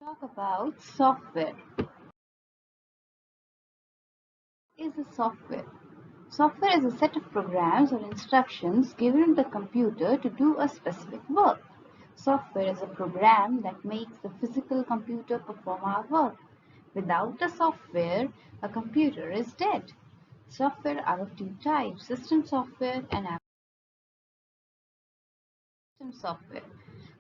Talk about software. What is a software? Software is a set of programs or instructions given to the computer to do a specific work. Software is a program that makes the physical computer perform our work. Without the software, a computer is dead. Software are of two types: system software and system software.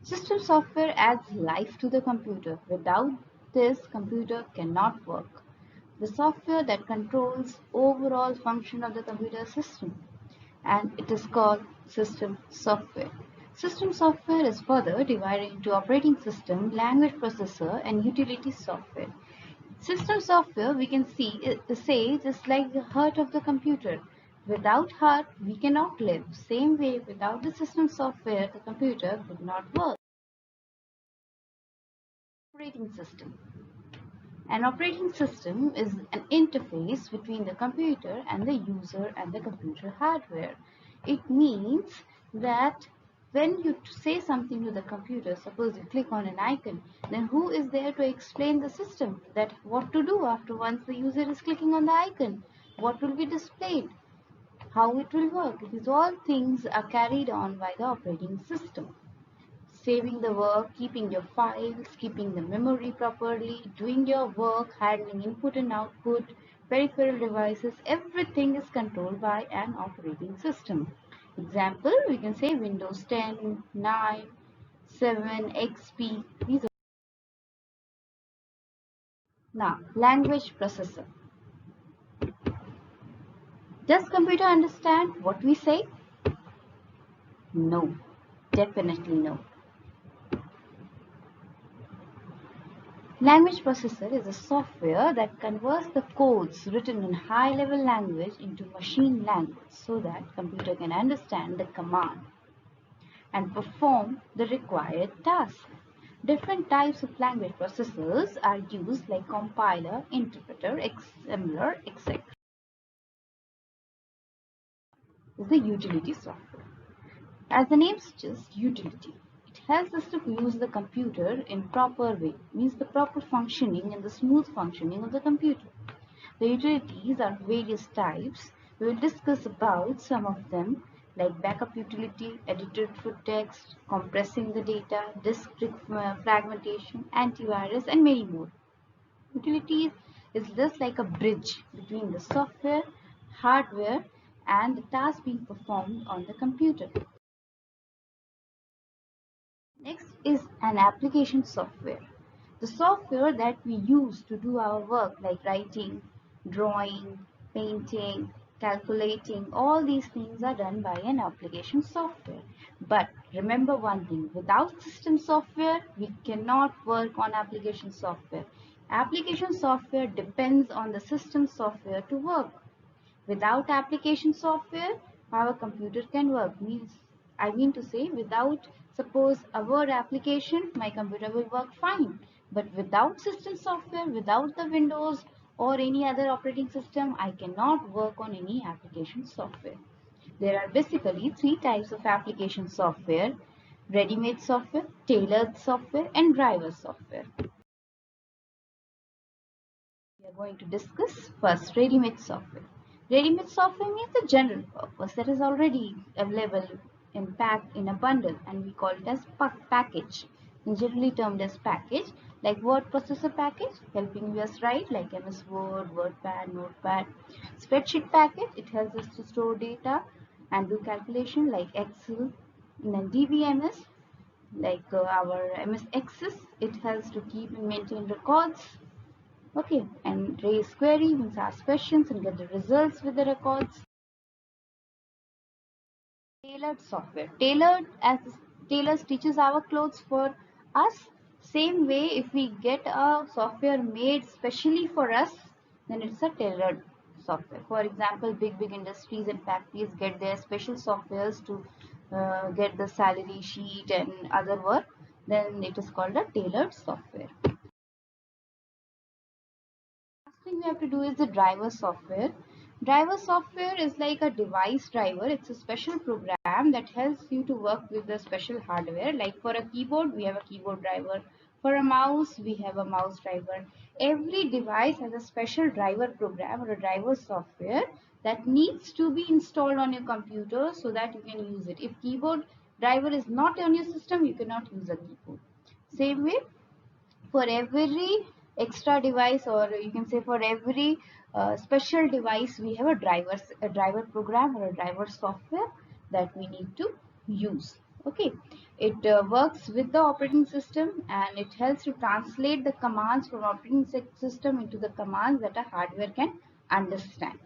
System software adds life to the computer. Without this, computer cannot work. The software that controls overall function of the computer system, and it is called system software. System software is further divided into operating system, language processor, and utility software. System software we can say just like the heart of the computer. Without heart we cannot live. Same way, without the system software the computer could not work. Operating system. An operating system is an interface between the computer and the user and the computer hardware. It means that when you say something to the computer, suppose you click on an icon, then who is there to explain the system that what to do after once the user is clicking on the icon? What will be displayed? How it will work? These all things are carried on by the operating system. Saving the work, keeping your files, keeping the memory properly, doing your work, handling input and output, peripheral devices, everything is controlled by an operating system. Example, we can say Windows 10, 9, 7, XP. These are now language processor. Does computer understand what we say? No, definitely no. Language processor is a software that converts the codes written in high-level language into machine language so that computer can understand the command and perform the required task. Different types of language processors are used like compiler, interpreter, assembler, etc. Is the utility software. As the name suggests, utility. It helps us to use the computer in proper way, means the proper functioning and the smooth functioning of the computer. The utilities are various types. We will discuss about some of them like backup utility, edited for text, compressing the data, disk fragmentation, antivirus, and many more. Utilities is just like a bridge between the software, hardware, and the task being performed on the computer. Next is an application software. The software that we use to do our work like writing, drawing, painting, calculating, all these things are done by an application software. But remember one thing, without system software, we cannot work on application software. Application software depends on the system software to work. Without application software, our computer can work. I mean to say, without suppose a Word application, my computer will work fine. But without system software, without the Windows or any other operating system, I cannot work on any application software. There are basically three types of application software: ready-made software, tailored software, and driver software. We are going to discuss first ready-made software. Ready-made software means the general purpose that is already available in packed in a bundle, and we call it as package. Generally termed as package, like word processor package, helping us write like MS Word, WordPad, Notepad. Spreadsheet package, it helps us to store data and do calculation like Excel. And then DBMS, like our MS Access, it helps to keep and maintain records. Okay, and raise query means ask questions and get the results with the records. Tailored software. Tailored as tailors teaches our clothes for us. Same way, if we get a software made specially for us, then it's a tailored software. For example, big industries and factories get their special softwares to get the salary sheet and other work. Then it is called a tailored software. Last thing we have to do is the driver software. Driver software is like a device driver. It's a special program that helps you to work with the special hardware. Like for a keyboard, we have a keyboard driver. For a mouse, we have a mouse driver. Every device has a special driver program or a driver software that needs to be installed on your computer so that you can use it. If keyboard driver is not on your system, you cannot use a keyboard. Same way, for every extra device, or you can say for every special device, we have a driver program or a driver software that we need to use. Okay, it works with the operating system, and it helps to translate the commands from operating system into the commands that a hardware can understand.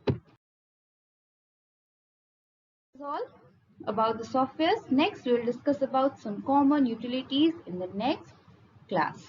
That's all about the softwares. Next, we will discuss about some common utilities in the next class.